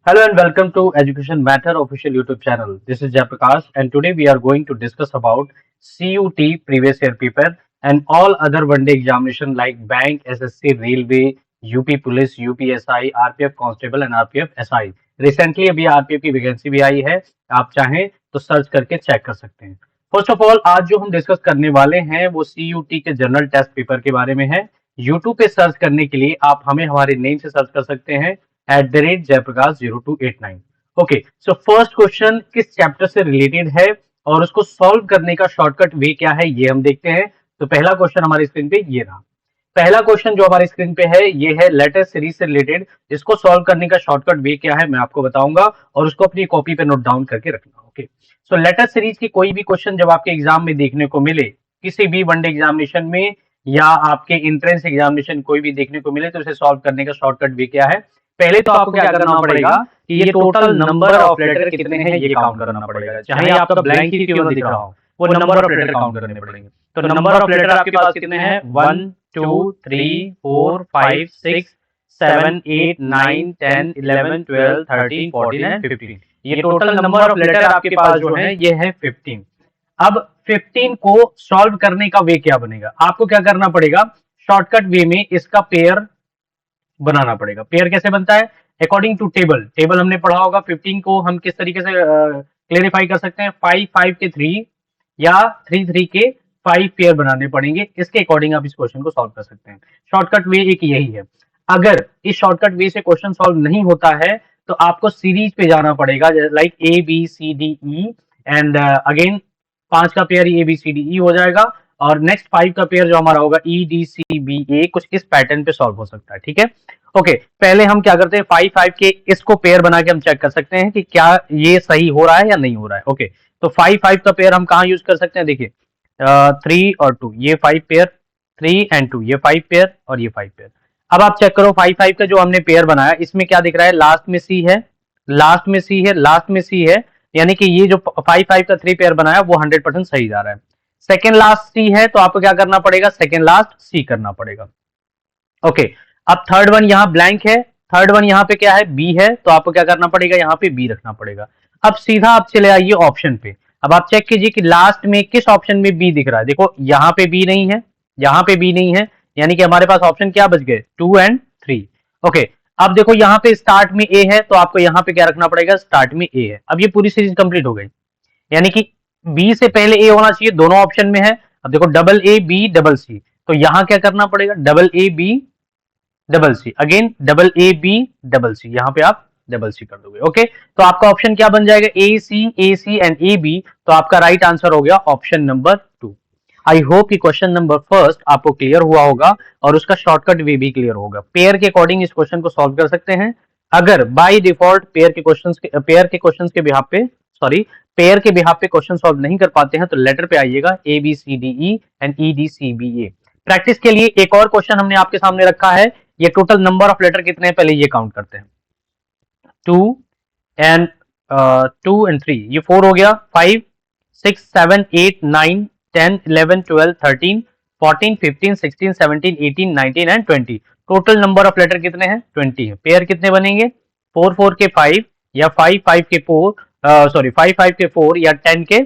Hello and welcome to Education Matter official YouTube channel. This is Jayaprakash and today we are going to discuss about CUT previous year paper and all other one day examination like bank, SSC, railway, UP police, UPSI, RPF constable and RPF SI. Recently अभी RPF की vacancy भी आई है, आप चाहें तो search करके check कर सकते हैं। फर्स्ट ऑफ ऑल आज जो हम डिस्कस करने वाले हैं वो CUT के जनरल टेस्ट पेपर के बारे में है। यूट्यूब पे सर्च करने के लिए आप हमें हमारे नेम से सर्च कर सकते हैं @जयप्रकाश0289। ओके, सो फर्स्ट क्वेश्चन किस चैप्टर से रिलेटेड है और उसको सॉल्व करने का शॉर्टकट वे क्या है ये हम देखते हैं। तो पहला क्वेश्चन हमारी स्क्रीन पे ये रहा। पहला क्वेश्चन जो हमारी स्क्रीन पे है ये है लेटर सीरीज से रिलेटेड। इसको सॉल्व करने का शॉर्टकट वे क्या है मैं आपको बताऊंगा और उसको अपनी कॉपी पे नोट डाउन करके रखना। ओके, सो लेटर सीरीज की कोई भी क्वेश्चन जब आपके एग्जाम में देखने को मिले, किसी भी वनडे एग्जामिनेशन में या आपके एंट्रेंस एग्जामिनेशन कोई भी देखने को मिले, तो इसे सॉल्व करने का शॉर्टकट वे क्या है। पहले तो आपको क्या करना पड़ेगा कि ये टोटल नंबर ऑफ लेटर कितने हैं ये काउंट करना पड़ेगा। चाहे आपका ब्लैंक ही क्यों दिख रहा हो, वो नंबर ऑफ लेटर काउंट करने पड़ेंगे। तो नंबर ऑफ लेटर आपके पास कितने हैं? 1 2 3 4 5 6 7 8 9 10 11 12 13 14 एंड 15। ये टोटल नंबर ऑफ लेटर आपके पास जो है ये है 15। अब 15 को सॉल्व करने का वे क्या बनेगा? आपको क्या करना पड़ेगा, शॉर्टकट वे में इसका पेयर बनाना पड़ेगा। पेयर कैसे बनता है? अकॉर्डिंग टू टेबल हमने पढ़ा होगा। 15 को हम किस तरीके से क्लेरिफाई कर सकते हैं? 5 5 के 3 या 3 3 के 5 पेयर बनाने पड़ेंगे। इसके अकॉर्डिंग आप इस क्वेश्चन को सॉल्व कर सकते हैं। शॉर्टकट वे एक यही है। अगर इस शॉर्टकट वे से क्वेश्चन सॉल्व नहीं होता है तो आपको सीरीज पे जाना पड़ेगा, लाइक ABCDE एंड अगेन 5 का पेयर ABCDE हो जाएगा और नेक्स्ट 5 का पेयर जो हमारा होगा EDCBA। कुछ इस पैटर्न पे सॉल्व हो सकता है। ठीक है, ओके, पहले हम क्या करते हैं 5 5 के इसको पेयर बना के हम चेक कर सकते हैं कि क्या ये सही हो रहा है या नहीं हो रहा है। ओके, तो 5 5 का पेयर हम कहाँ यूज कर सकते हैं? देखिए 3 और 2, ये 5 पेयर, 3 एंड 2, ये 5 पेयर और ये 5 पेयर। अब आप चेक करो 5 5 का जो हमने पेयर बनाया इसमें क्या दिख रहा है? लास्ट में C है, लास्ट में C है, लास्ट में C है, यानी कि ये जो 5 5 का 3 पेयर बनाया वो 100% सही जा रहा है। सेकेंड लास्ट C है तो आपको क्या करना पड़ेगा? सेकेंड लास्ट C करना पड़ेगा। ओके, अब थर्ड वन यहाँ ब्लैंक है, थर्ड वन यहाँ पे क्या है? B है, तो आपको क्या करना पड़ेगा? यहाँ पे B रखना पड़ेगा। अब सीधा आप चले आइए ऑप्शन पे। अब आप चेक कीजिए कि लास्ट में किस ऑप्शन में B दिख रहा है। देखो यहाँ पे B नहीं है, यहाँ पे B नहीं है, यानी कि हमारे पास ऑप्शन क्या बच गए? 2 एंड 3। ओके, अब देखो यहाँ पे स्टार्ट में A है तो आपको यहाँ पे क्या रखना पड़ेगा? स्टार्ट में A है। अब ये पूरी सीरीज कंप्लीट हो गई, यानी कि B से पहले A होना चाहिए, दोनों ऑप्शन में है। अब देखो double A B double C, तो यहाँ क्या करना पड़ेगा? Double A B double C, again double A B double C, यहाँ पे आप डबल C कर दोगे। ओके, तो आपका ऑप्शन क्या बन जाएगा? A C and A B। तो आपका राइट आंसर हो गया ऑप्शन नंबर 2। आई होप कि क्वेश्चन नंबर फर्स्ट आपको क्लियर हुआ होगा और उसका शॉर्टकट वे भी क्लियर होगा। पेयर के अकॉर्डिंग इस क्वेश्चन को सॉल्व कर सकते हैं। अगर बाय डिफॉल्ट पेयर के क्वेश्चंस के बिहाफ पे पेयर के बिहाफ पे क्वेश्चन सॉल्व नहीं कर पाते हैं तो लेटर पे आइएगा ABCDE एंड EDCBA। प्रैक्टिस के लिए एक और क्वेश्चन हमने आपके सामने रखा है। ये टोटल नंबर ऑफ लेटर कितने हैं पहले ये काउंट करते हैं। 2 एंड 3, ये 4 हो गया। 5 6 7 8 9 10 11 12 13 14 15 16 17 18 19 and 20। Total number of letter कितने हैं? 20 है। पेयर कितने बनेंगे? 4 4 के 5 या 5 5 के 4 5 5 के 4 या 10 के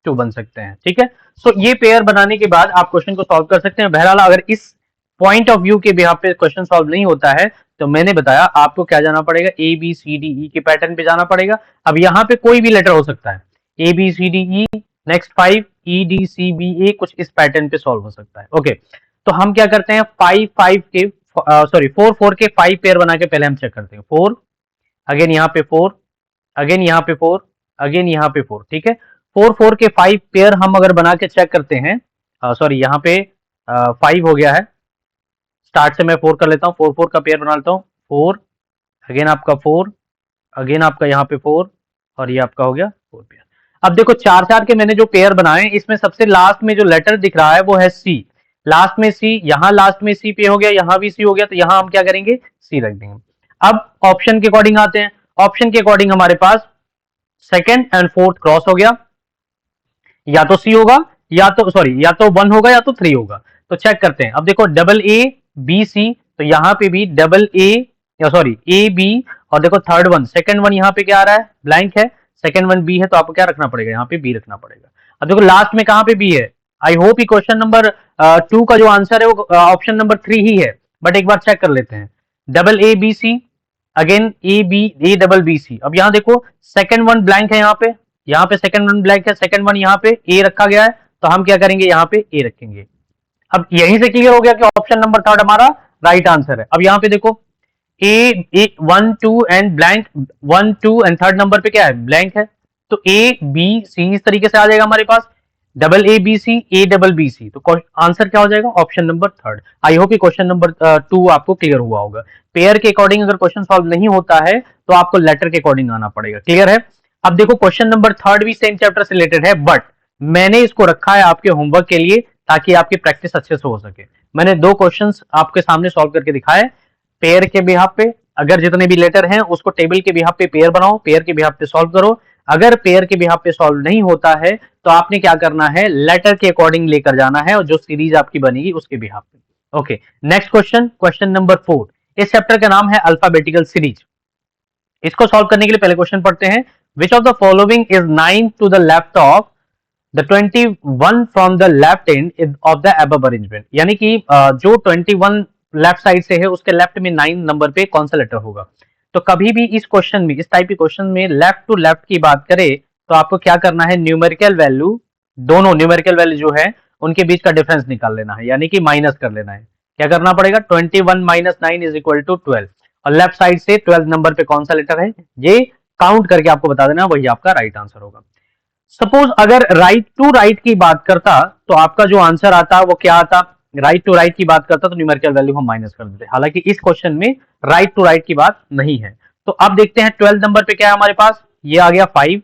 2 बन सकते हैं। ठीक है, सो ये पेयर बनाने के बाद आप क्वेश्चन को सॉल्व कर सकते हैं। बहरहाल अगर इस पॉइंट ऑफ व्यू के बिहाफ पे क्वेश्चन सॉल्व नहीं होता है तो मैंने बताया आपको क्या जाना पड़ेगा? ABCDE के पैटर्न पे जाना पड़ेगा। अब यहाँ पे कोई भी लेटर हो सकता है, ABCDE नेक्स्ट 5 EDCBA, कुछ इस पैटर्न पे सॉल्व हो सकता है। ओके, तो हम क्या करते हैं 4 4 के 5 पेयर बना के पहले हम चेक करते हैं। 4 अगेन यहाँ पे 4 अगेन यहाँ पे 4 अगेन यहाँ पे 4। ठीक है, 4 4 के 5 पेयर हम अगर बना के चेक करते हैं, यहाँ पे 5 हो गया है। स्टार्ट से मैं 4 कर लेता हूँ, 4 4 का पेयर बना लेता हूँ। 4 अगेन आपका 4 अगेन आपका यहाँ पे 4 और ये आपका हो गया 4 पेयर। अब देखो 4 4 के मैंने जो पेयर बनाए इसमें सबसे लास्ट में जो लेटर दिख रहा है वो है C। लास्ट में C, यहाँ लास्ट में C पे हो गया, यहाँ भी C हो गया, तो यहाँ हम क्या करेंगे? C रख देंगे। अब ऑप्शन के अकॉर्डिंग आते हैं। ऑप्शन के अकॉर्डिंग हमारे पास सेकेंड एंड फोर्थ क्रॉस हो गया, या तो C होगा या तो 1 होगा या तो 3 होगा। तो चेक करते हैं। अब देखो डबल A B C, तो यहाँ पे भी डबल A या A B और देखो थर्ड वन, सेकंड वन यहाँ पे क्या आ रहा है, ब्लैंक है, सेकंड वन बी है, तो आपको क्या रखना पड़ेगा, यहाँ पे बी रखना पड़ेगा। अब देखो लास्ट में कहाँ पे बी है, आई होप क्वेश्चन नंबर 2 का जो आंसर है वो ऑप्शन नंबर 3 ही है, बट एक बार चेक कर लेते हैं। Double A B C, again A B A double B C. अब यहाँ देखो सेकंड वन ब्लैंक है, यहाँ पे सेकंड वन ब्लैंक है, सेकंड वन यहाँ पे ए रखा गया है, तो हम क्या करेंगे, यहाँ पे ए रखेंगे। अब यहीं से क्लियर हो गया कि ऑप्शन नंबर थर्ड हमारा राइट आंसर है। अब यहाँ पे देखो ए 1 2 and blank, 1 2 and third number पे क्या है, ब्लैंक है, तो ए बी सी इस तरीके से आ जाएगा हमारे पास, double A B C A double B C, तो आंसर क्या हो जाएगा, option number third. I hope question number 2 आपको क्लियर हुआ होगा। पेयर के अकॉर्डिंग अगर क्वेश्चन सॉल्व नहीं होता है तो आपको लेटर के अकॉर्डिंग आना पड़ेगा, क्लियर है। अब देखो क्वेश्चन नंबर थर्ड भी सेम चैप्टर से रिलेटेड है, बट मैंने इसको रखा है आपके होमवर्क के लिए ताकि आपकी प्रैक्टिस अच्छे से हो सके। मैंने 2 क्वेश्चंस आपके सामने सॉल्व करके दिखाए पेयर के बिहाफ पे। अगर जितने भी लेटर हैं उसको टेबल के बिहाफ पे पेयर बनाओ, पेयर के बिहाफ पे सॉल्व करो। अगर पेयर के बिहाफ पे सॉल्व नहीं होता है तो आपने क्या करना है, लेटर के अकॉर्डिंग लेकर जाना है और जो सीरीज आपकी बनेगी उसके बिहाफ पे। Okay, next question, question number 4। इस चैप्टर का नाम है अल्फाबेटिकल सीरीज। इसको सॉल्व करने के लिए पहले क्वेश्चन पढ़ते हैं। Which of the following is 9 to the left of the 21 from the left end of the above arrangement. यानी कि जो 21 लेफ्ट साइड से है उसके लेफ्ट में 9 नंबर पे कौन सा लेटर होगा। तो कभी भी इस क्वेश्चन में, इस टाइप के क्वेश्चन में लेफ्ट टू लेफ्ट की बात करें तो आपको क्या करना है, न्यूमेरिकल वैल्यू, दोनों न्यूमेरिकल वैल्यू जो है उनके बीच का डिफरेंस निकाल लेना है, यानी कि माइनस कर लेना है। क्या करना पड़ेगा, 21 माइनस 9 इज इक्वल टू 12, और लेफ्ट साइड से 12 नंबर पे कौन सा लेटर है ये काउंट करके आपको बता देना, वही आपका राइट आंसर होगा। सपोज अगर राइट टू राइट की बात करता तो आपका जो आंसर आता वो क्या आता, राइट टू राइट की बात करता तो न्यूमेरिकल वैल्यू हम माइनस कर देते। हालांकि इस क्वेश्चन में राइट टू राइट की बात नहीं है। तो अब देखते हैं 12 नंबर पे क्या है हमारे पास, ये आ गया 5,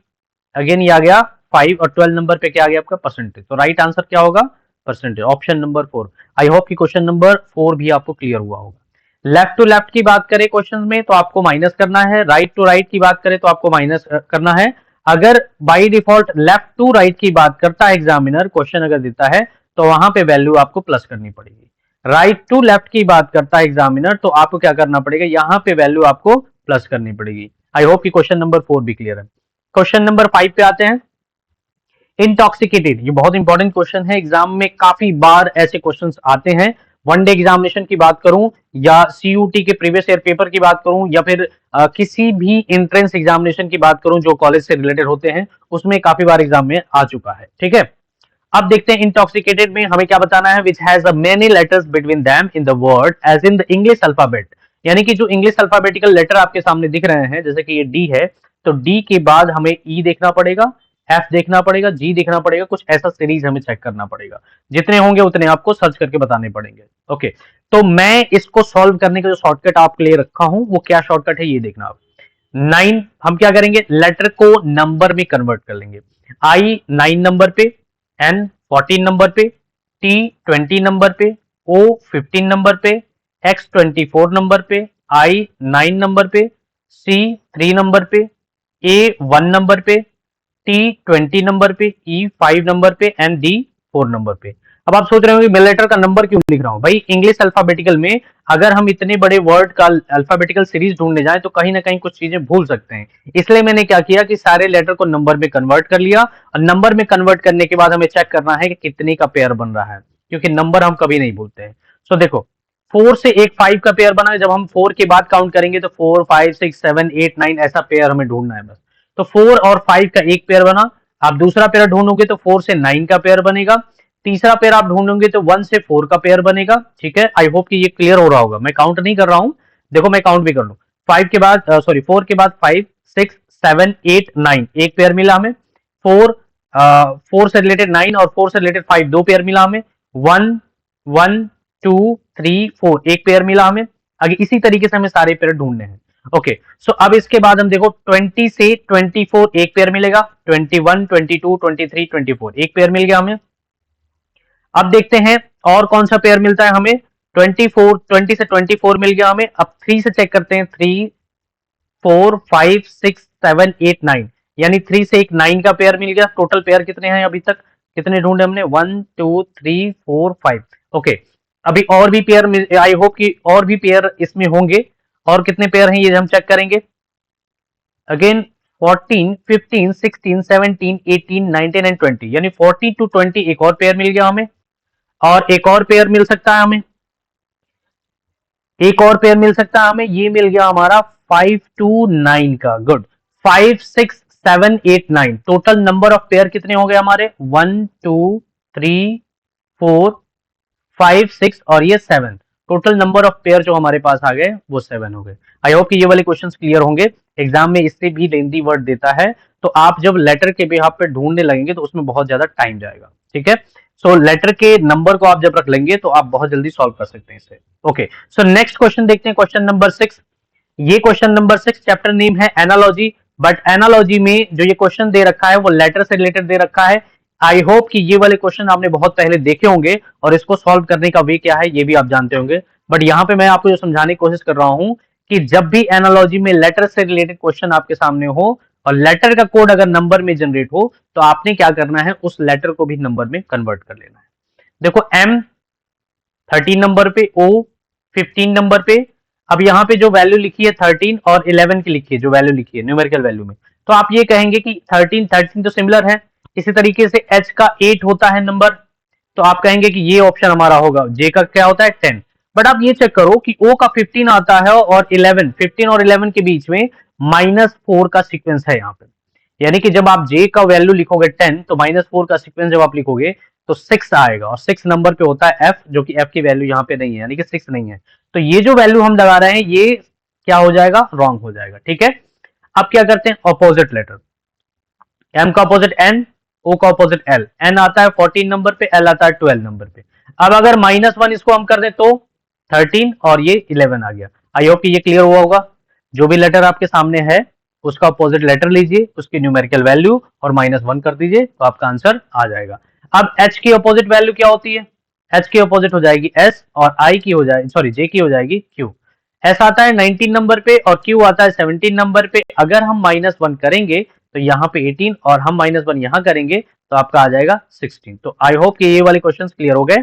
अगेन ये आ गया 5, और 12 नंबर पे क्या आ गया आपका परसेंटेज। तो राइट आंसर क्या होगा, परसेंटेज, ऑप्शन नंबर 4। आई होप कि क्वेश्चन नंबर 4 भी आपको क्लियर हुआ होगा। लेफ्ट टू लेफ्ट की बात करें क्वेश्चन में तो आपको माइनस करना है, राइट टू राइट की बात करें तो आपको माइनस करना है। अगर by default left to right की बात करता है एग्जामिनर, क्वेश्चन अगर देता है तो वहां पे वैल्यू आपको प्लस करनी पड़ेगी। राइट टू लेफ्ट की बात करता है एग्जामिनर तो आपको क्या करना पड़ेगा, यहां पे वैल्यू आपको प्लस करनी पड़ेगी। आई होप कि क्वेश्चन नंबर 4 भी क्लियर है। क्वेश्चन नंबर 5 पे आते हैं। इंटॉक्सिकेटेड, ये बहुत इंपॉर्टेंट क्वेश्चन है, एग्जाम में काफी बार ऐसे क्वेश्चंस आते हैं। वनडे एग्जामिनेशन की बात करूं या सीयूटी के प्रीवियस ईयर पेपर की बात करूं या फिर किसी भी एंट्रेंस एग्जामिनेशन की बात करूं जो कॉलेज से रिलेटेड होते हैं, उसमें काफी बार एग्जाम में आ चुका है, ठीक है। अब देखते हैं इंटॉक्सिकेटेड में हमें क्या बताना है, which has many letters between them in the word as in the English alphabet. यानी कि जो इंग्लिश अल्फाबेटिकल लेटर आपके सामने दिख रहे हैं, जैसे कि ये डी है तो डी के बाद हमें ई देखना पड़ेगा, एफ देखना पड़ेगा, जी देखना पड़ेगा, कुछ ऐसा सीरीज हमें चेक करना पड़ेगा। जितने होंगे उतने आपको सर्च करके बताने पड़ेंगे। ओके, तो मैं इसको सॉल्व करने का जो शॉर्टकट आपके लिए रखा हूं वो क्या शॉर्टकट है ये देखना आप। 9 हम क्या करेंगे, लेटर को नंबर में कन्वर्ट कर लेंगे। आई 9 नंबर पे, एन 14 नंबर पे, टी 20 नंबर पे, ओ 15 नंबर पे, एक्स 24 नंबर पे, आई 9 नंबर पे, सी 3 नंबर पे, ए 1 नंबर पे, टी 20 नंबर पे, ई 5 नंबर पे, एंड डी 4 नंबर पे। अब आप सोच रहे होंगे मैं लेटर का नंबर क्यों लिख रहा हूं, भाई इंग्लिश अल्फाबेटिकल में अगर हम इतने बड़े वर्ड का अल्फाबेटिकल सीरीज ढूंढने जाएं तो कहीं ना कहीं कुछ चीजें भूल सकते हैं। इसलिए मैंने क्या किया कि सारे लेटर को नंबर में कन्वर्ट कर लिया, और नंबर में कन्वर्ट करने के बाद हमें चेक करना है कि कितने का पेयर बन रहा है, क्योंकि नंबर हम कभी नहीं भूलते हैं। सो देखो 4 से एक 5 का पेयर बना है, जब हम 4 के बाद काउंट करेंगे तो 4 5 6 7 8 9 ऐसा पेयर हमें ढूंढना है बस। तो 4 और 5 का एक पेयर बना, आप दूसरा पेयर ढूंढोगे तो 4 से 9 का पेयर बनेगा, तीसरा पेयर आप ढूंढोगे तो 1 से 4 का पेयर बनेगा, ठीक है। आई होप कि ये क्लियर हो रहा होगा, मैं काउंट नहीं कर रहा हूं, देखो मैं काउंट भी कर लूं। 5 के बाद 4 के बाद 5 6 7 8 9 एक पेयर मिला हमें, 4 से रिलेटेड 9 और 4 से रिलेटेड 5 दो पेयर मिला हमें, 1 1 2 3 4 एक पेयर मिला हमें। आगे इसी तरीके से हमें सारे पेयर ढूंढने हैं। ओके, सो अब इसके बाद हम देखो 20 से 24 एक पेयर मिलेगा, 21 22 23 24 एक पेयर मिल गया हमें। अब देखते हैं और कौन सा पेयर मिलता है हमें, 20 से 24 मिल गया हमें। अब 3 से चेक करते हैं, 3 4 5 6 7 8 9, यानी 3 से एक 9 का पेयर मिल गया। टोटल पेयर कितने हैं अभी तक, कितने ढूंढे हमने, 1 2 3 4 5। ओके, अभी और भी पेयर, आई होप कि और भी पेयर इसमें होंगे, और कितने पेयर हैं ये हम चेक करेंगे। अगेन 14, 15, 16, 17, 18, 19 एंड 20, यानी 40 to 20 एक और पेयर मिल गया हमें, और एक और पेयर मिल सकता है हमें, एक और पेयर मिल सकता है हमें, ये मिल गया हमारा 5 to 9 का। Good. 5, 6, 7, 8, 9 total number of pair कितने हो गए हमारे? 1, 2, 3, 4, 5, 6 और ये 7। टोटल नंबर ऑफ पेयर जो हमारे पास आ गए वो 7 हो गए। आई होप कि ये वाले क्वेश्चंस क्लियर होंगे। एग्जाम में इससे भी लेंदी वर्ड देता है, तो आप जब लेटर के बिहाफ पे ढूंढने लगेंगे तो उसमें बहुत ज्यादा टाइम जाएगा। ठीक है, सो लेटर के नंबर को आप जब रख लेंगे तो आप बहुत जल्दी सॉल्व कर सकते हैं इसे। ओके, सो नेक्स्ट क्वेश्चन देखते हैं, क्वेश्चन नंबर 6। ये क्वेश्चन नंबर 6, चैप्टर नेम है एनालॉजी, बट एनालॉजी में जो ये क्वेश्चन दे रखा है वो लेटर से रिलेटेड दे रखा है। आई होप कि ये वाले क्वेश्चन आपने बहुत पहले देखे होंगे और इसको सॉल्व करने का वे क्या है ये भी आप जानते होंगे, बट यहाँ पे मैं आपको जो समझाने की कोशिश कर रहा हूं कि जब भी एनालॉजी में लेटर से रिलेटेड क्वेश्चन आपके सामने हो और लेटर का कोड अगर नंबर में जनरेट हो तो आपने क्या करना है, उस लेटर को भी नंबर में कन्वर्ट कर लेना है। देखो एम 13 नंबर पे, ओ 15 नंबर पे। अब यहाँ पे जो वैल्यू लिखी है 13 और 11 की लिखी है, जो वैल्यू लिखी है न्यूमेरिकल वैल्यू में, तो आप ये कहेंगे कि 13 तो सिमिलर है। इसी तरीके से एच का 8 होता है नंबर, तो आप कहेंगे कि ये ऑप्शन हमारा होगा। जे का क्या होता है 10, बट आप ये चेक करो कि ओ का 15 आता है और 11, 15 और 11 के बीच में -4 का सीक्वेंस है यहाँ पे, यानी कि जब आप जे का वैल्यू लिखोगे 10 तो -4 का सीक्वेंस जब आप लिखोगे तो 6 आएगा, और 6 नंबर पे होता है एफ, जो कि एफ की वैल्यू यहाँ पे नहीं है, यानी कि 6 नहीं है। तो ये जो वैल्यू हम लगा रहे हैं ये क्या हो जाएगा, रॉन्ग हो जाएगा। ठीक है, अब क्या करते हैं, ऑपोजिट लेटर। एम का ऑपोजिट एन, ओ का ऑपोजिट एल। एन आता है 14 नंबर पे, एल आता है 12 नंबर पे। अब अगर -1 इसको हम कर दें तो 13 और ये 11 आ गया। आई होप कि ये क्लियर हुआ होगा। जो भी लेटर आपके सामने है उसका ऑपोजिट लेटर लीजिए, उसकी न्यूमेरिकल वैल्यू और -1 कर दीजिए तो आपका आंसर आ जाएगा। अब एच की ऑपोजिट वैल्यू क्या होती है? एच की ऑपोजिट हो जाएगी एस, और आई की हो जाएगी, सॉरी जे की हो जाएगी क्यू। एस आता है 19 नंबर पे और क्यू आता है 17 नंबर पे। अगर हम -1 करेंगे तो यहाँ पे 18 और हम -1 यहाँ करेंगे तो आपका आ जाएगा 16। तो आई होप कि ये वाले क्वेश्चंस क्लियर हो गए।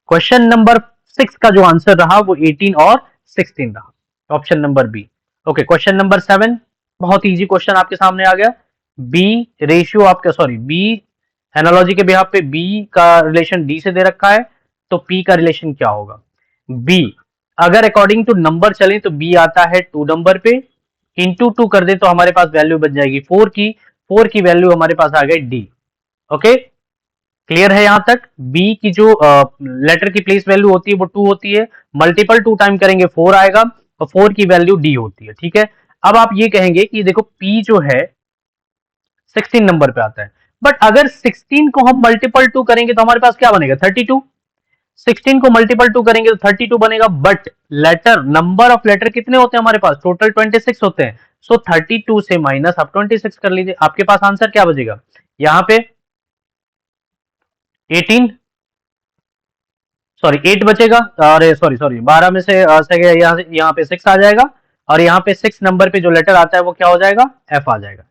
क्वेश्चन नंबर 6 का जो आंसर रहा वो 18 और 16 रहा, option number B. Okay, question number 7 बहुत इजी क्वेश्चन आपके सामने आ गया। बी रेशियो आपका, सॉरी बी एनालॉजी के बिहाफ पे बी का रिलेशन डी से दे रखा है, तो पी का रिलेशन क्या होगा? बी अगर अकॉर्डिंग टू नंबर चले तो बी आता है 2 नंबर पे, इंटू 2 कर दे तो हमारे पास वैल्यू बन जाएगी 4 की, 4 की वैल्यू हमारे पास आ गई डी। ओके, क्लियर है यहां तक? बी की जो लेटर की प्लेस वैल्यू होती है वो 2 होती है, मल्टीपल 2 टाइम करेंगे 4 आएगा, और 4 की वैल्यू डी होती है। ठीक है, अब आप ये कहेंगे कि देखो पी जो है 16 नंबर पे आता है, बट अगर 16 को हम मल्टीपल 2 करेंगे तो हमारे पास क्या बनेगा, 32। 16 को मल्टीपल 2 करेंगे तो 32 बनेगा, but letter, number of letter कितने होते हैं हमारे पास, टोटल 26 होते हैं। सो 32 से माइनस आप 26 कर लीजिए, आपके पास आंसर क्या बचेगा यहाँ पे, 18, सॉरी 8 बचेगा, अरे सॉरी सॉरी 12 में से यहाँ पे 6 आ जाएगा, और यहाँ पे 6 नंबर पे जो लेटर आता है वो क्या हो जाएगा, एफ आ जाएगा।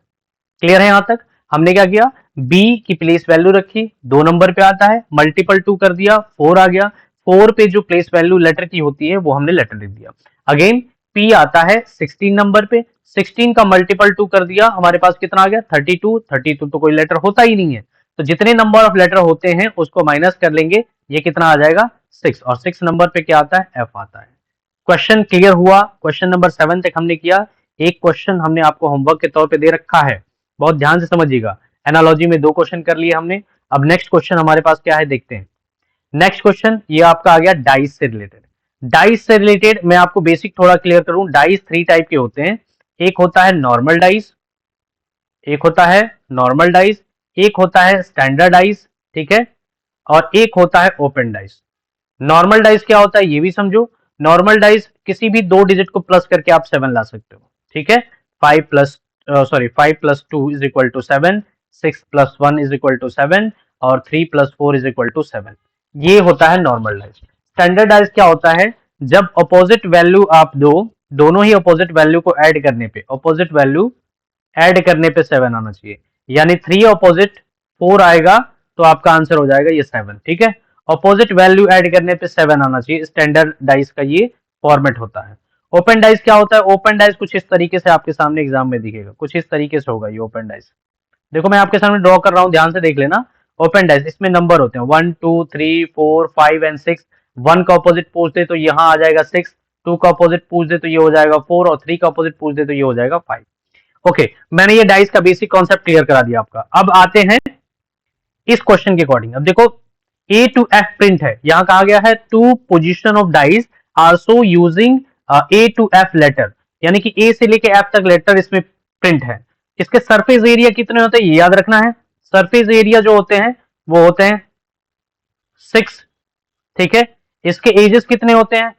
क्लियर है यहां तक? हमने क्या किया, बी की प्लेस वैल्यू रखी, 2 नंबर पे आता है, मल्टीपल 2 कर दिया, 4 आ गया, 4 पे जो प्लेस वैल्यू लेटर की होती है वो हमने लेटर लिख दिया। अगेन पी आता है 16 नंबर पे, 16 का मल्टीपल 2 कर दिया, हमारे पास कितना आ गया, 32। 32 तो कोई लेटर होता ही नहीं है, तो जितने नंबर ऑफ लेटर होते हैं उसको माइनस कर लेंगे, ये कितना आ जाएगा 6, और 6 नंबर पे क्या आता है, एफ आता है। क्वेश्चन क्लियर हुआ? क्वेश्चन नंबर 7 तक हमने किया। एक क्वेश्चन हमने आपको होमवर्क के तौर पे दे रखा है, बहुत ध्यान से समझिएगा। एनालॉजी में 2 क्वेश्चन कर लिए हमने, अब नेक्स्ट क्वेश्चन हमारे पास क्या है देखते हैं। नेक्स्ट क्वेश्चन ये आपका आ गया डाइस से रिलेटेड। डाइस से रिलेटेड मैं आपको बेसिक थोड़ा क्लियर करूं, डाइस 3 टाइप के होते हैं। एक होता है नॉर्मल डाइस, एक होता है नॉर्मल डाइस, एक होता है स्टैंडर्ड डाइस, ठीक है, और एक होता है ओपन डाइस। नॉर्मल डाइस क्या होता है ये भी समझो। नॉर्मल डाइस किसी भी 2 डिजिट को प्लस करके आप 7 ला सकते हो, ठीक है। 5 plus 2 is equal to 7, 6 plus 1 is equal to 7, और 3 प्लस 4 इज इक्वल टू 7। ये होता है नॉर्मल डाइस। स्टैंडर्ड डाइस क्या होता है, जब अपोजिट वैल्यू आप दो, दोनों ही अपोजिट वैल्यू को ऐड करने पे, अपोजिट वैल्यू ऐड करने पे 7 आना चाहिए, यानी 3 अपोजिट 4 आएगा तो आपका आंसर हो जाएगा ये 7, ठीक है। अपोजिट वैल्यू ऐड करने पे 7 आना चाहिए, स्टैंडर्ड डाइस का ये फॉर्मेट होता है। ओपन डाइस क्या होता है? ओपन डाइस कुछ इस तरीके से आपके सामने एग्जाम में दिखेगा, कुछ इस तरीके से होगा ये ओपन डाइस। देखो मैं आपके सामने ड्रॉ कर रहा हूँ, ध्यान से देख लेना। ओपन डाइस, इसमें नंबर होते हैं 1 2 3 4 5 एंड 6। 1 का ऑपोजिट पूछ दे तो यहाँ आ जाएगा 6, 2 का ऑपोजिट पूछ दे तो ये हो जाएगा 4, और 3 का ऑपोजिट पूछ दे तो ये हो जाएगा 5। ओके, मैंने ये डाइस का बेसिक कॉन्सेप्ट क्लियर करा दिया आपका। अब आते हैं इस क्वेश्चन के अकॉर्डिंग। अब देखो ए टू एफ प्रिंट है, यहां कहा गया है two position of dice also using A to F letter, यानी कि ए से लेके एफ तक लेटर इसमें प्रिंट है। इसके सरफेस एरिया कितने होते हैं ये याद रखना है। सरफेस एरिया जो होते हैं वो होते हैं 6, ठीक है। इसके एजेस कितने होते हैं,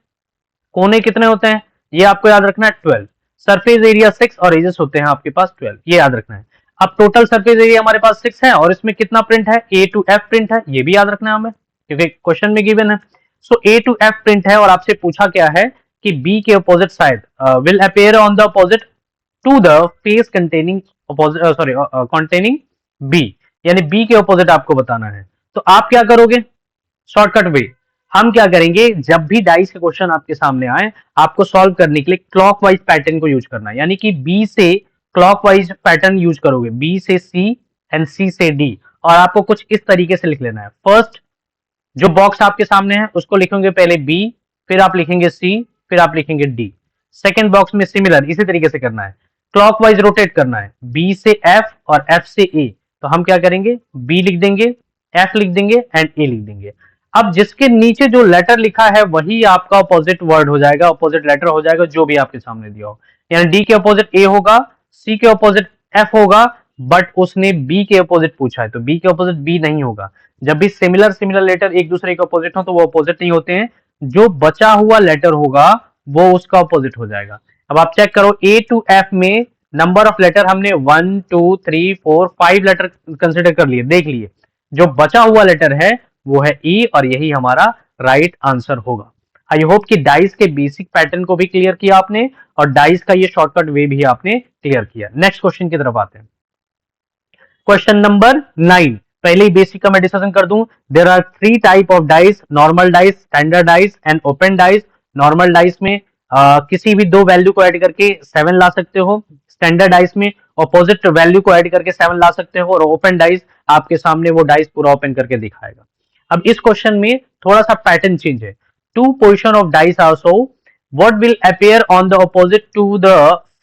कोने कितने होते हैं, ये आपको याद रखना है 12। सरफेस एरिया 6 और एजेस होते हैं आपके पास 12, ये याद रखना है। अब टोटल सरफेस एरिया हमारे पास 6 है और इसमें कितना प्रिंट है, ए टू एफ प्रिंट है, ये भी याद रखना है हमें क्योंकि क्वेश्चन में गिवन है। So A to F print है और आपसे पूछा क्या है कि बी के opposite side will appear on the opposite to the face containing containing B, यानी बी के अपोजिट आपको बताना है। तो आप क्या करोगे, शॉर्टकट वे, हम क्या करेंगे, जब भी डाइस के क्वेश्चन आपके सामने आए आपको सॉल्व करने के लिए क्लॉकवाइज पैटर्न को यूज करना है, यानी कि बी से क्लॉकवाइज पैटर्न यूज करोगे, बी से सी एंड सी से डी, और आपको कुछ इस तरीके से लिख लेना है। फर्स्ट जो बॉक्स आपके सामने है उसको लिखेंगे पहले बी, फिर आप लिखेंगे सी, फिर आप लिखेंगे डी। सेकेंड बॉक्स में सिमिलर इसी तरीके से करना है, क्लॉकवाइज रोटेट करना है, बी से एफ और एफ से ए। तो हम क्या करेंगे, बी लिख देंगे, एफ लिख देंगे एंड ए लिख देंगे। अब जिसके नीचे जो लेटर लिखा है वही आपका अपोजिट वर्ड हो जाएगा, अपोजिट लेटर हो जाएगा जो भी आपके सामने दिया हो। यानी डी के अपोजिट ए होगा, सी के अपोजिट एफ होगा, बट उसने बी के अपोजिट पूछा है तो बी के अपोजिट बी नहीं होगा। जब भी सिमिलर सिमिलर लेटर एक दूसरे के अपोजिट हो तो वो अपोजिट नहीं होते हैं, जो बचा हुआ लेटर होगा वो उसका अपोजिट हो जाएगा। अब आप चेक करो ए टू एफ में नंबर ऑफ लेटर हमने 1 2 3 4 5 लेटर कंसिडर कर लिए, देख लिए, जो बचा हुआ लेटर है वो है ई और यही हमारा राइट आंसर होगा। आई होप कि डाइस के बेसिक पैटर्न को भी क्लियर किया आपने और डाइस का ये शॉर्टकट वे भी आपने क्लियर किया। नेक्स्ट क्वेश्चन की तरफ आते हैं, क्वेश्चन नंबर 9। पहले ही बेसिक का मैं डिस्कशन कर दूं। There are 3 type of dice, normal dice, standard dice and open dice. Normal dice में किसी भी दो वैल्यू को ऐड करके 7 ला सकते हो, स्टैंडर्ड डाइस में ऑपोजिट वैल्यू को ऐड करके 7 ला सकते हो, और ओपन डाइस आपके सामने वो डाइस पूरा ओपन करके दिखाएगा। अब इस क्वेश्चन में थोड़ा सा पैटर्न चेंज है। Two position of dice are so what will appear on the opposite to the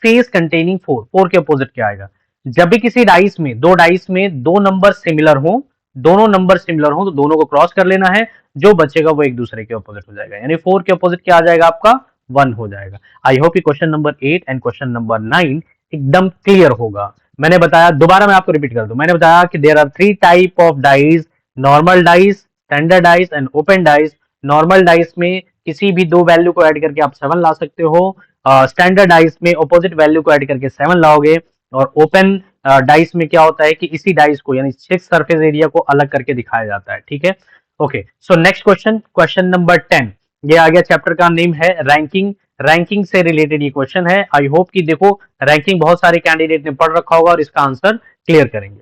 face containing 4। 4 के ऑपोजिट क्या आएगा, जब भी किसी डाइस में दो नंबर सिमिलर हो, दोनों नंबर सिमिलर हो तो दोनों को क्रॉस कर लेना है, जो बचेगा वो एक दूसरे के ऑपोजिट हो जाएगा, यानी 4 के ऑपोजिट क्या आ जाएगा आपका 1 हो जाएगा। आई होप कि question number 8 and question number 9 एकदम क्लियर होगा। मैंने बताया, दोबारा मैं आपको रिपीट कर दूं, मैंने बताया कि there are 3 type of dice, normal dice, standard dice and open dice. Normal dice में किसी भी दो वैल्यू को ऐड करके आप 7 ला सकते हो, स्टैंडर्ड डाइस में ऑपोजिट वैल्यू को ऐड करके 7 लाओगे, और ओपन डाइस में क्या होता है कि इसी डाइस को यानी 6 सरफेस एरिया को अलग करके दिखाया जाता है, ठीक है। Okay, so next question, question number 10। ये आ गया, चैप्टर का नेम है रैंकिंग। रैंकिंग से रिलेटेड ये क्वेश्चन है। आई होप कि देखो रैंकिंग बहुत सारे कैंडिडेट ने पढ़ रखा होगा और इसका आंसर क्लियर करेंगे।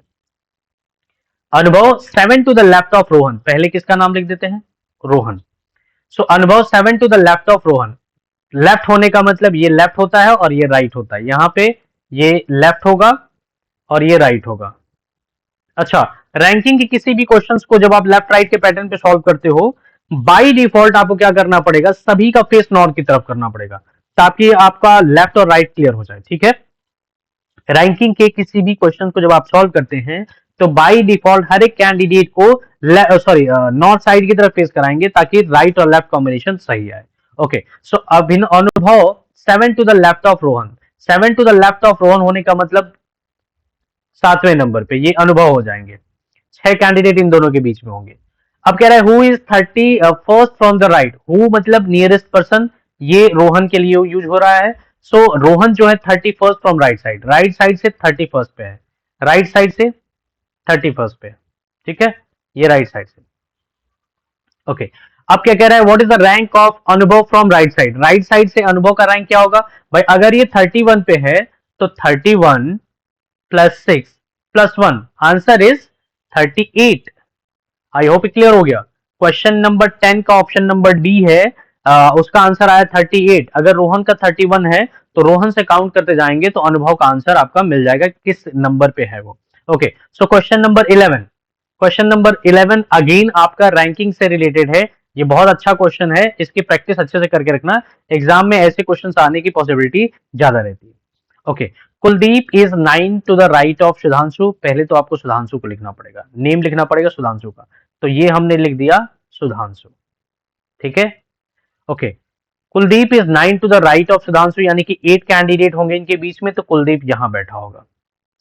Anubhav 7 to the left of Rohan, पहले किसका नाम लिख देते हैं, Rohan. So Anubhav 7 to the left of Rohan, left होने का मतलब ये लेफ्ट होता है और ये राइट होता है, यहाँ पे ये लेफ्ट होगा और ये राइट होगा। अच्छा, रैंकिंग के किसी भी क्वेश्चंस को जब आप लेफ्ट राइट के पैटर्न पे सॉल्व करते हो, बाय डिफॉल्ट आपको क्या करना पड़ेगा, सभी का फेस नॉर्थ की तरफ करना पड़ेगा ताकि आपका लेफ्ट और राइट क्लियर हो जाए, ठीक है। रैंकिंग के किसी भी क्वेश्चन को जब आप सॉल्व करते हैं तो बाय डिफॉल्ट हर एक कैंडिडेट को नॉर्थ साइड की तरफ फेस कराएंगे ताकि राइट और लेफ्ट कॉम्बिनेशन सही आए। Okay, so Anubhav 7 to the left of Rohan, 7 to the left of Rohan होने का मतलब 7वें नंबर पे ये अनुभव हो जाएंगे। 6 कैंडिडेट इन दोनों के बीच में होंगे। अब कह रहा है who is 30 first from the right, who मतलब नियरेस्ट पर्सन, ये रोहन के लिए यूज हो रहा है। सो रोहन जो है 31st from right side, right side से 31st पे है, राइट साइड से 31st पे, ठीक है, ये राइट साइड से। ओके, अब क्या कह रहा है, what is the rank of Anubhav from right side, right side से अनुभव का रैंक क्या होगा भाई, अगर ये 31 पे है तो 31 plus 6 plus 1, answer is 38। I hope clear हो गया। क्वेश्चन नंबर 10 का ऑप्शन नंबर डी है, उसका आंसर आया 38। अगर रोहन का 31 है तो रोहन से काउंट करते जाएंगे तो अनुभव का आंसर आपका मिल जाएगा किस नंबर पे है वो। Okay, so question number 11। Question number 11 again आपका रैंकिंग से रिलेटेड है। ये बहुत अच्छा क्वेश्चन है, इसकी प्रैक्टिस अच्छे से करके रखना, एग्जाम में ऐसे क्वेश्चन आने की पॉसिबिलिटी ज्यादा रहती है। Okay, Kuldeep is 9 to the right of Sudhanshu. पहले तो आपको सुधांशु को लिखना पड़ेगा, नेम लिखना पड़ेगा सुधांशु का, तो ये हमने लिख दिया सुधांशु। ठीक है, okay, Kuldeep is 9 to the right of Sudhanshu, यानी कि 8 कैंडिडेट होंगे इनके बीच में, तो कुलदीप यहां बैठा होगा।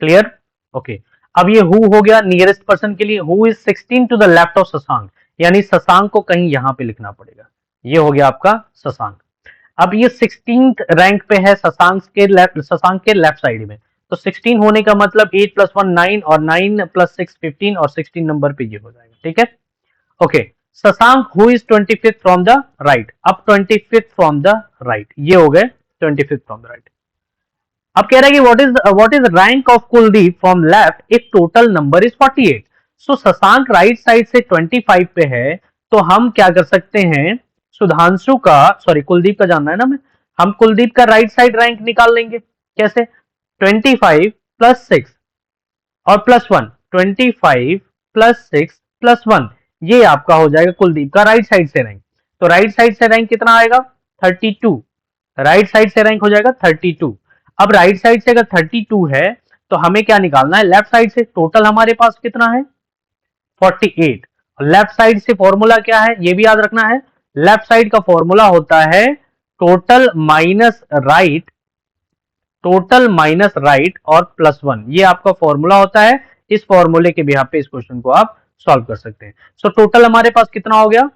क्लियर? ओके, अब ये हु हो गया नियरेस्ट पर्सन के लिए। Who is 16 to the left of Shashank, यानी शशांक को कहीं यहां पे लिखना पड़ेगा। ये हो गया आपका शशांक। अब ये 16th रैंक पे है शशांक के लेफ्ट साइड में, तो 16 होने का मतलब 8 + 1 9 और 9 + 6 15 और 16 नंबर पे ये हो जाएगा। ठीक है, okay, Shashank who is 25th from the right. अब 25th फ्रॉम द राइट, ये हो गए 25th फ्रॉम द राइट। अब कह रहा है कि what is rank of Kuldeep from left if total number is 48। So Shashank right side से 25 पे है, तो हम क्या कर सकते हैं, सुधांशु का, सॉरी कुलदीप का जानना है ना, हम कुलदीप का राइट साइड रैंक निकाल लेंगे। कैसे? 25 + 6 और +1, 25 + 6 + 1, ये आपका हो जाएगा कुलदीप का राइट साइड से रैंक। तो राइट साइड से रैंक कितना आएगा? 32। राइट साइड से रैंक हो जाएगा 32। अब राइट साइड से अगर 32 है तो हमें क्या निकालना है, लेफ्ट साइड से। टोटल हमारे पास कितना है? 48। लेफ्ट साइड से फॉर्मूला क्या है, ये भी याद रखना है। लेफ्ट साइड का फॉर्मूला होता है total minus right, total minus right और +1, ये आपका फॉर्मूला होता है। इस फॉर्मूले के बिहाफ पे इस क्वेश्चन को आप सॉल्व कर सकते हैं। सो टोटल हमारे पास कितना हो गया,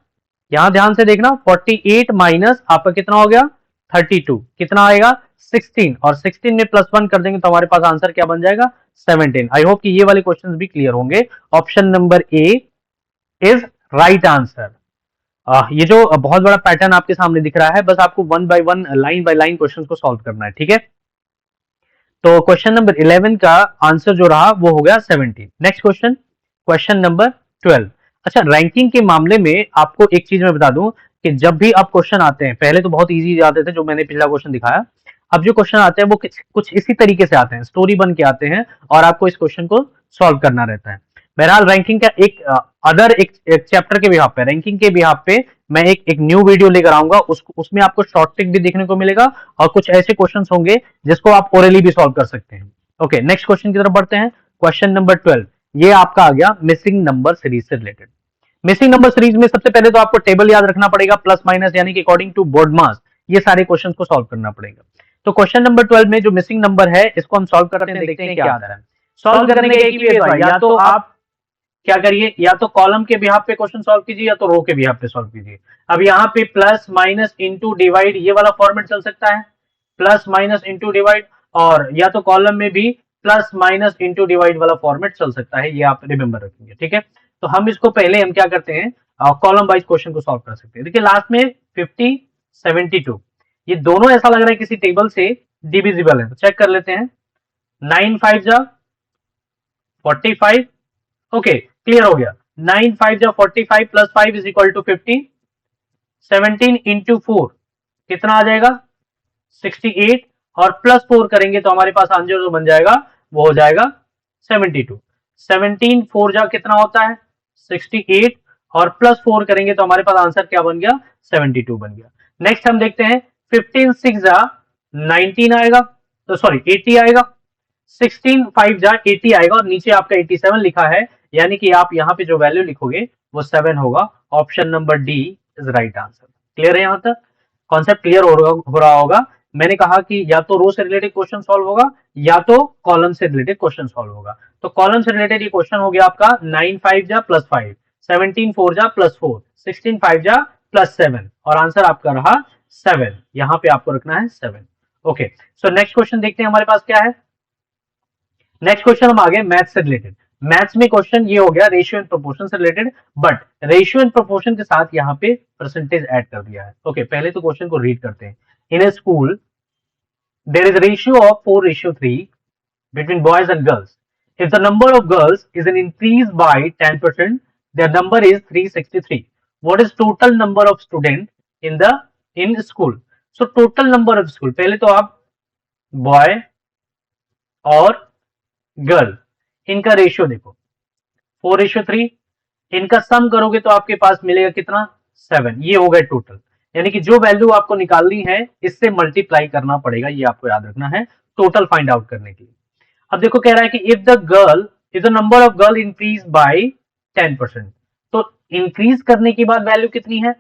यहां ध्यान से देखना, 48 माइनस आपका कितना हो गया 32, कितना आएगा 16, और 16 में +1 कर देंगे तो हमारे पास आंसर क्या बन जाएगा 17। आई होप कि ये वाले क्वेश्चंस भी क्लियर होंगे। Option number A is right answer. ये जो बहुत बड़ा पैटर्न आपके सामने दिख रहा है, बस आपको 1 by 1 line by line question को सॉल्व करना है। ठीक है, तो क्वेश्चन नंबर 11 का आंसर जो रहा वो हो गया 17। Next question, question number 12। अच्छा, रैंकिंग के मामले में आपको एक चीज मैं बता दूं कि जब भी आप क्वेश्चन आते हैं, पहले तो बहुत इजी आते थे जो मैंने पिछला क्वेश्चन दिखाया, अब जो क्वेश्चन आते हैं वो कुछ इसी तरीके से आते हैं, स्टोरी बन के आते हैं और आपको इस क्वेश्चन को सॉल्व करना रहता है। बहरहाल रैंकिंग का एक चैप्टर के बिहाफ पे, रैंकिंग के बिहाफ पे मैं एक न्यू वीडियो लेकर आऊंगा, उसमें आपको शॉर्ट ट्रिक भी देखने को मिलेगा और कुछ ऐसे क्वेश्चंस होंगे जिसको आप ओरली भी सॉल्व कर सकते हैं। ओके, नेक्स्ट क्वेश्चन की तरफ बढ़ते हैं। क्वेश्चन नंबर 12, ये आपका आ गया मिसिंग नंबर सीरीज से रिलेटेड। मिसिंग नंबर सीरीज में सबसे पहले तो आपको टेबल याद रखना पड़ेगा, प्लस माइनस यानी कि अकॉर्डिंग टू बोर्ड मास, ये सारे क्वेश्चन को सॉल्व करना पड़ेगा। तो क्वेश्चन नंबर 12 में जो मिसिंग नंबर है इसको हम सॉल्व करते हैं, देखते हैं क्या आता है। सॉल्व करने का एक ही वे है, या तो आप क्या करिए, या तो कॉलम के बिहाफ पे क्वेश्चन सॉल्व कीजिए या तो रो के बिहाफ पे सॉल्व कीजिए। अब यहाँ पे प्लस माइनस इंटू डिवाइड ये वाला फॉर्मेट चल सकता है, प्लस माइनस इंटू डिवाइड, और या तो कॉलम में भी प्लस माइनस इंटू डिवाइड वाला फॉर्मेट चल सकता है, ये आप रिमेंबर रखेंगे। ठीक है, तो हम इसको पहले हम क्या करते हैं, कॉलम वाइज क्वेश्चन को सॉल्व कर सकते हैं। देखिए लास्ट में 50 72, ये दोनों ऐसा लग रहा है किसी टेबल से डिविजिबल है, तो चेक कर लेते हैं। 9 5 जा 45, ओके क्लियर हो गया। 9 5 जा 45 + 5 इज इक्वल टू 50। 17 इंटू 4 कितना आ जाएगा 68, और +4 करेंगे तो हमारे पास आंसर जो बन जाएगा वो हो जाएगा 72। 17 4 जा कितना होता है 68, और +4 करेंगे तो हमारे पास आंसर क्या बन गया 72 बन गया। नेक्स्ट हम देखते हैं 15 6 जा 19 आएगा, तो सॉरी 80 आएगा। 16 5 जा 80 आएगा और नीचे आपका 87 लिखा है, यानी कि आप यहाँ पे जो वैल्यू लिखोगे वो 7 होगा। Option number D is right answer. Clear है, यहाँ तक कॉन्सेप्ट क्लियर हो रहा होगा। मैंने कहा कि या तो रो से रिलेटेड क्वेश्चन सॉल्व होगा या तो कॉलम से रिलेटेड क्वेश्चन सॉल्व होगा। तो कॉलम से रिलेटेड ये क्वेश्चन हो गया आपका 9 5 जा +5, 17 4 जा +4, 16 5 जा +7, और आंसर आपका रहा 7। यहाँ पे आपको रखना है 7। ओके, सो नेक्स्ट क्वेश्चन देखते हैं हमारे पास क्या है। नेक्स्ट क्वेश्चन हम आगे मैथ्स से रिलेटेड। मैथ्स में क्वेश्चन ये हो गया रेशियो एंड प्रोपोर्शन से related, but ratio and proportion के साथ यहाँ पे परसेंटेज ऐड कर दिया है। ओके, पहले तो क्वेश्चन को रीड करते हैं। In a school there is ratio of 4:3 between boys and girls. If the number of girls is an increase by 10%, their number is 363. What is total number of students in the in school. So total number of school, पहले तो आप boy और girl इनका ratio देखो 4:3, इनका सम करोगे तो आपके पास मिलेगा कितना 7, ये हो गए टोटल। यानी कि जो वैल्यू आपको निकालनी है इससे मल्टीप्लाई करना पड़ेगा, ये आपको याद रखना है टोटल फाइंड आउट करने के लिए। अब देखो कह रहा है कि if the number of girl increase by 10%, तो इंक्रीज करने के बाद वैल्यू कितनी है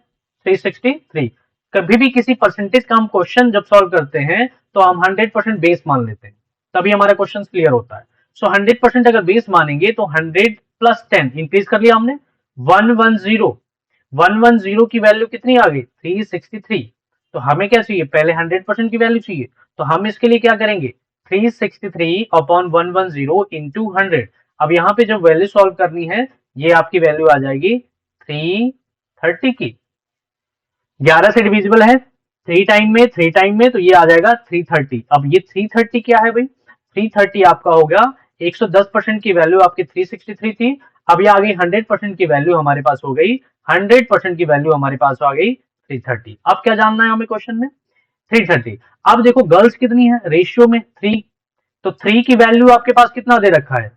363। कभी भी किसी परसेंटेज का हम क्वेश्चन जब सॉल्व करते हैं तो हम 100% बेस मान लेते हैं, तभी हमारा क्वेश्चन क्लियर होता है। सो 100% अगर बेस मानेंगे तो 100 प्लस 10 इंक्रीज कर लिया हमने 110। 110 की वैल्यू कितनी आ गई 363। तो हमें क्या चाहिए, पहले 100% की वैल्यू चाहिए, तो हम इसके लिए क्या करेंगे 363 अपॉन 110 इंटू 100। अब यहाँ पे जब वैल्यू सॉल्व करनी है ये आपकी वैल्यू आ जाएगी 330 की, 11 से डिविजिबल है 3 टाइम में तो ये आ जाएगा 330। अब ये 330 क्या है भाई, 330 आपका हो गया 110% की वैल्यू आपकी 363 थी, अब ये आ गई 100% की वैल्यू हमारे पास हो गई 100% की वैल्यू हमारे पास आ गई 330। अब क्या जानना है हमें क्वेश्चन में 330। अब देखो गर्ल्स कितनी है रेशियो में 3, तो 3 की वैल्यू आपके पास कितना दे रखा है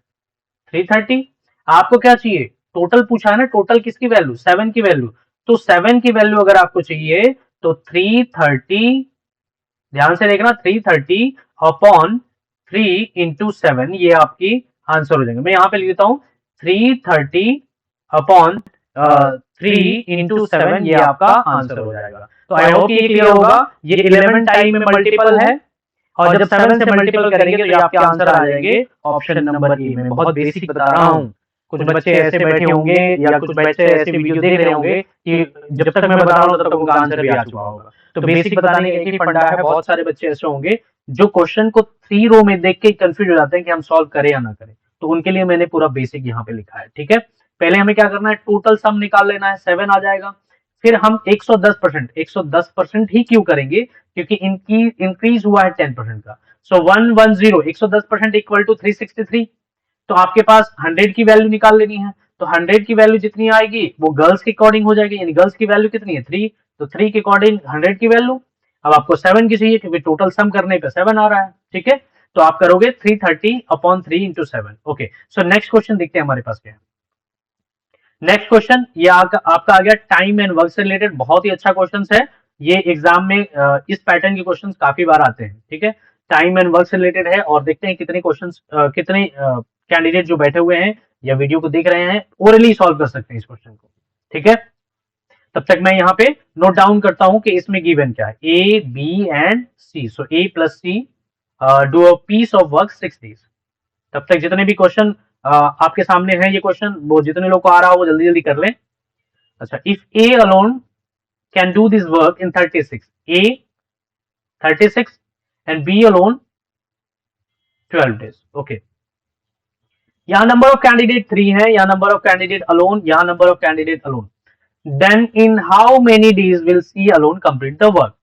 330। आपको क्या चाहिए टोटल पूछा है ना, टोटल किसकी वैल्यू 7 की वैल्यू, तो 7 की वैल्यू अगर आपको चाहिए तो 330, ध्यान से देखना 330 अपॉन 3 इंटू 7 ये आपकी आंसर हो जाएगा। मैं यहाँ पे लिख देता हूँ 330 अपॉन 3 इंटू 7 ये आपका आंसर हो जाएगा। तो आई होप ये क्लियर होगा, ये 11 टाइम में मल्टीपल है और जब 7 से मल्टीपल करेंगे तो ये आपके आंसर आ जाएंगे ऑप्शन नंबर ए में। बहुत बेसिक बता रहा हूँ, कुछ बच्चे ऐसे बैठे होंगे या कुछ बच्चे ऐसे वीडियो देख रहे होंगे कि जब तक मैं बता रहा हूँ तब तक उनका आंसर भी आ चुका होगा। तो बेसिक बताने का एक ही फंडा है, बहुत सारे बच्चे ऐसे होंगे जो क्वेश्चन को 3 रो में देख के कंफ्यूज हो जाते हैं कि हम सॉल्व करें या ना करें, तो उनके लिए मैंने पूरा बेसिक यहाँ पे लिखा है। ठीक है, पहले हमें क्या करना है टोटल सम निकाल लेना है, 7 आ जाएगा। फिर हम 110% ही क्यों करेंगे, क्योंकि इनकी इंक्रीज हुआ है 10% का। सो 110 110% इक्वल टू 363। तो आपके पास 100 की वैल्यू निकाल लेनी है, तो 100 की वैल्यू जितनी आएगी वो गर्ल्स के अकॉर्डिंग हो जाएगी, यानी गर्ल्स की वैल्यू कितनी है 3, तो 3 के अकॉर्डिंग 100 की वैल्यू। अब आपको 7 की चाहिए क्योंकि टोटल सम करने पे 7 आ रहा है। ठीक है, तो आप करोगे 330 upon 3 into 7। Okay, so next question देखते हैं हमारे पास क्या है। नेक्स्ट क्वेश्चन ये आपका आ गया टाइम एंड वर्क से रिलेटेड, बहुत ही अच्छा क्वेश्चन है ये। एग्जाम में इस पैटर्न के क्वेश्चन काफी बार आते हैं। ठीक है, टाइम एंड वर्क से रिलेटेड है और देखते हैं कितने क्वेश्चन कितने कैंडिडेट जो बैठे हुए हैं या वीडियो को देख रहे हैं ओरली सॉल्व कर सकते हैं इस क्वेश्चन को। ठीक है, तब तक मैं यहाँ पे नोट डाउन करता हूं कि इसमें गिवन क्या है, A B and C. So A plus C do a piece of work 6 days। तब तक जितने भी क्वेश्चन आपके सामने है ये क्वेश्चन, वो जितने लोग को आ रहा हो वो जल्दी जल्दी कर लें। अच्छा, if A alone can do this work in 36, A 36 and B alone 12 days। Okay, यहाँ नंबर ऑफ कैंडिडेट 3 है, यहाँ नंबर ऑफ कैंडिडेट अलोन, यहाँ number of candidate alone. Then in how many days will C alone complete the work.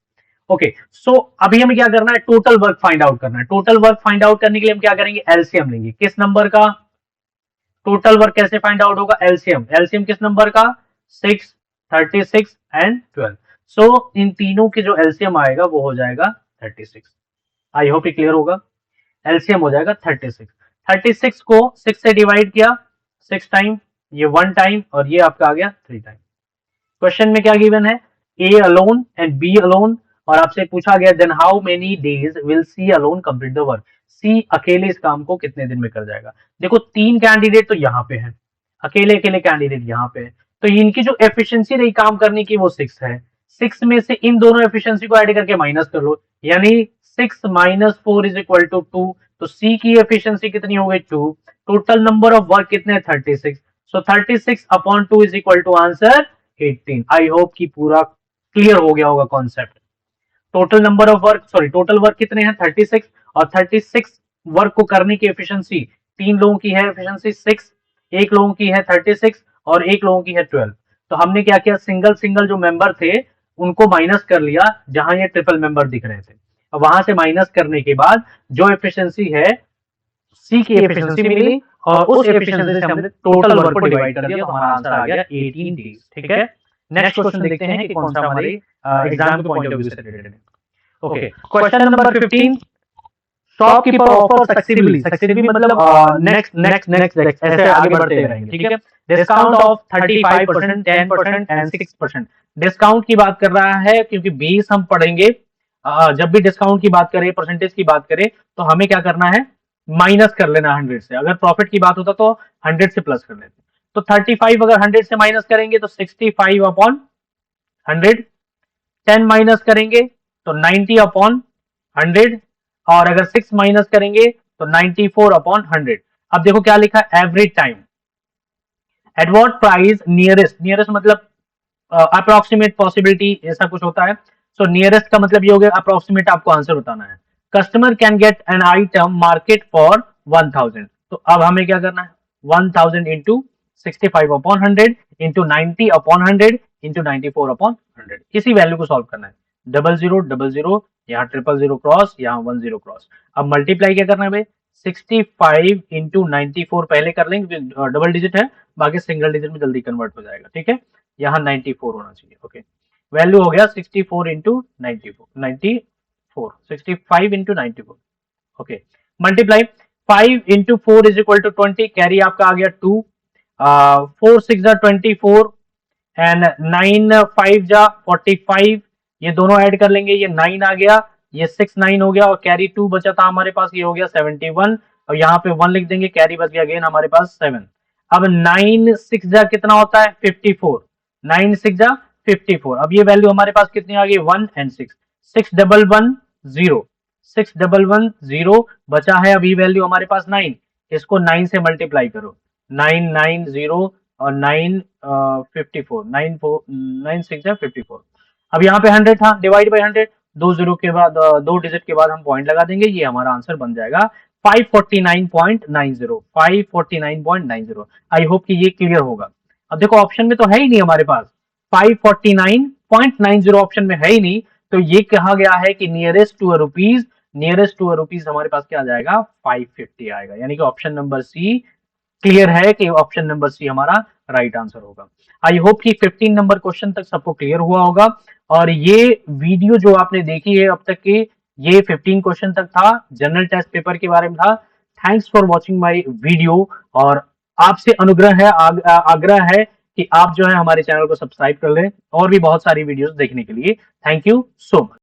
Okay, so अभी हमें क्या करना है total work find out करना है। टोटल वर्क फाइंड आउट करने के लिए हम क्या करेंगे एलसीएम लेंगे, किस नंबर का टोटल वर्क कैसे फाइंड आउट होगा एलसीएम, एलसीएम किस नंबर का 6, 36 एंड 12। सो इन तीनों के जो एलसीएम आएगा वो हो जाएगा 36। आई होप ये क्लियर होगा, एलसीएम हो जाएगा 36। 36 को 6 से डिवाइड किया 6 टाइम, ये 1 टाइम और ये आपका आ गया 3 टाइम। क्वेश्चन में क्या गिवन है A alone and B alone, और आपसे पूछा गया then how many days will C alone complete the work, C अकेले इस काम को कितने दिन में कर जाएगा। देखो 3 कैंडिडेट तो यहाँ पे हैं, अकेले अकेले कैंडिडेट यहाँ पे है, तो इनकी जो एफिशिएंसी रही काम करने की वो 6 है। 6 में से इन दोनों एफिशिएंसी को ऐड करके माइनस कर लो, यानी 6 माइनस 4 इज इक्वल टू 2। तो सी की एफिशिएंसी कितनी हो गई 2, टोटल नंबर ऑफ वर्क कितने 36। So 36 upon 2 is equal to answer 18। I hope कि पूरा क्लियर हो गया होगा concept. Total number of work total work कितने हैं 36, और 36 वर्क को करने की एफिशिएंसी 3 लोगों की है एफिशिएंसी 6, एक लोगों की है 36 और एक लोगों की है 12। तो हमने क्या किया सिंगल सिंगल जो मेंबर थे उनको माइनस कर लिया जहां ये ट्रिपल मेंबर दिख रहे थे, वहां से माइनस करने के बाद जो एफिशिएंसी है सी की एफिशिएंसी मिली और उस एफिशिएंसी से हमने टोटल वर्क को डिवाइड कर दिया, तो हमारा आंसर आ गया 18 डेज। ठीक है, नेक्स्ट क्वेश्चन देखते हैं कि कौन सा हमारे एग्जाम के पॉइंट ऑफ व्यू से रिलेटेड है। Okay, question number 15, shopkeeper offer flexibility मतलब नेक्स्ट ऐसे आगे बढ़ते रहेंगे, ठीक है। Discount of 35%, 10% and 6%। डिस्काउंट की बात कर रहा है क्योंकि 20 हम पढ़ेंगे। जब भी डिस्काउंट की बात करें, परसेंटेज की बात करें, तो हमें क्या करना है, माइनस कर लेना 100 से। अगर प्रॉफिट की बात होता तो 100 से प्लस कर लेते। तो 35 अगर 100 से माइनस करेंगे तो 65 अपॉन 100, 10 माइनस करेंगे तो 90 अपॉन 100, और अगर 6 माइनस करेंगे तो 94 अपॉन 100। अब देखो क्या लिखा, every time at what price nearest, nearest मतलब अप्रोक्सीमेट पॉसिबिलिटी ऐसा कुछ होता है। सो नियरेस्ट का मतलब ये हो गया अप्रोक्सीमेट, आपको आंसर बताना है। Customer can get an item market for 1000। तो अब हमें क्या करना है, 1000 into 65 upon 100 into 90 upon 100 into 94 upon 100, इसी वैल्यू को सॉल्व करना है। 0000, यहाँ 000 क्रॉस, यहाँ 10 क्रॉस। अब मल्टीप्लाई क्या करना है भाई, 65 इंटू 94 पहले कर लेंगे, डबल डिजिट है, बाकी सिंगल डिजिट में जल्दी कन्वर्ट हो जाएगा, ठीक है। यहाँ 94 होना चाहिए। ओके, वैल्यू हो गया 64 into 94, 65 into 94। Okay, multiply 5 into 4 is equal to 20, carry आपका आ गया 2, 4 6 जा 24 एंड 9 5 जा 45, ये दोनों ऐड कर लेंगे, ये 9 आ गया, ये 6 9 हो गया, और कैरी 2 बचा था हमारे पास, ये हो गया 71, और यहाँ पे 1 लिख देंगे, कैरी बच गया अगेन हमारे पास 7। अब 9 6 जा कितना होता है 54, 9 6 जा 54। अब ये वैल्यू हमारे पास कितनी आ गई 1 एंड 6, 6110, 6110 बचा है। अभी वैल्यू हमारे पास 9, इसको 9 से मल्टीप्लाई करो, 990 और 954, 9 6 जा 54। अब यहाँ पे 100 था, डिवाइड बाई 100, 2 जीरो के बाद 2 डिजिट के बाद हम पॉइंट लगा देंगे, ये हमारा आंसर बन जाएगा 549.90, 549.90। आई होप कि ये क्लियर होगा। अब देखो ऑप्शन में तो है ही नहीं हमारे पास, 549.90 ऑप्शन में है ही नहीं, तो ये कहा गया है कि nearest to a rupees, nearest to a rupees हमारे पास क्या आ जाएगा 550 आएगा, यानी कि ऑप्शन नंबर सी क्लियर है कि ऑप्शन नंबर सी हमारा राइट आंसर होगा। आई होप कि 15 नंबर क्वेश्चन तक सबको क्लियर हुआ होगा, और ये वीडियो जो आपने देखी है अब तक की, ये 15 क्वेश्चन तक था, जनरल टेस्ट पेपर के बारे में था। Thanks for watching my video, और आपसे अनुग्रह है, आग्रह है कि आप जो है हमारे चैनल को सब्सक्राइब कर लें और भी बहुत सारी वीडियोस देखने के लिए। Thank you so much.